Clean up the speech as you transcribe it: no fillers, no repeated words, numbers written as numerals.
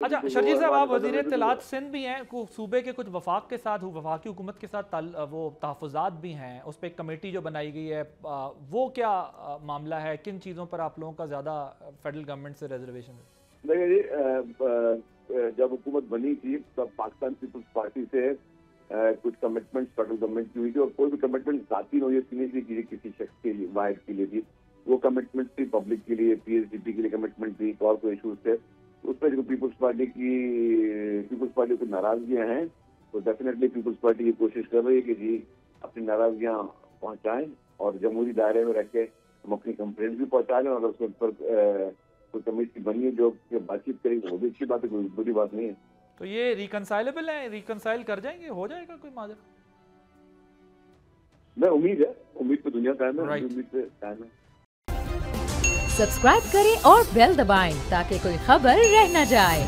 अच्छा शर्जील साहब, आप वज़ीर इत्तलात सिंध भी हैं, सूबे के कुछ वफाक के साथ, वफाकी हुकूमत के साथ वो तहफ़्फ़ुज़ात भी हैं, उस पर एक कमेटी जो बनाई गई है, वो क्या मामला है? किन चीज़ों पर आप लोगों का ज़्यादा फेडरल गवर्नमेंट से रिजर्वेशन है? देखिए जी, जब हुकूमत बनी थी तब पाकिस्तान पीपल्स पार्टी से कुछ कमिटमेंट फेडरल गवर्नमेंट की हुई थी, और कोई भी कमिटमेंट जाती नोयत नहीं थी किसी शख्स के लिए, वाहिद के लिए थी। वो कमिटमेंट थी पब्लिक के लिए, पीएचडीपी के लिए कमिटमेंट थी, और कोई इशूज थे। उसमें जो पीपल्स पार्टी की नाराजगियां हैं, तो डेफिनेटली पीपल्स पार्टी की कोशिश कर रही है कि जी अपनी नाराजगियां पहुंचाएं और जमहूरी दायरे में रख के हम अपनी कंप्लेंट भी पहुंचा लें, और उसके ऊपर कोई कमेटी बनी है जो बातचीत करेगी, वो भी अच्छी बात है, कोई बुरी बात नहीं है। तो ये रिकनसाइलेबल है, रिकनसाइल कर जाएंगे, हो जाएगा कोई माजरा? मैं उम्मीद है, उम्मीद तो दुनिया कायम है, उम्मीद पे कायम है। सब्सक्राइब करें और बेल दबाएं ताकि कोई खबर रह न जाए।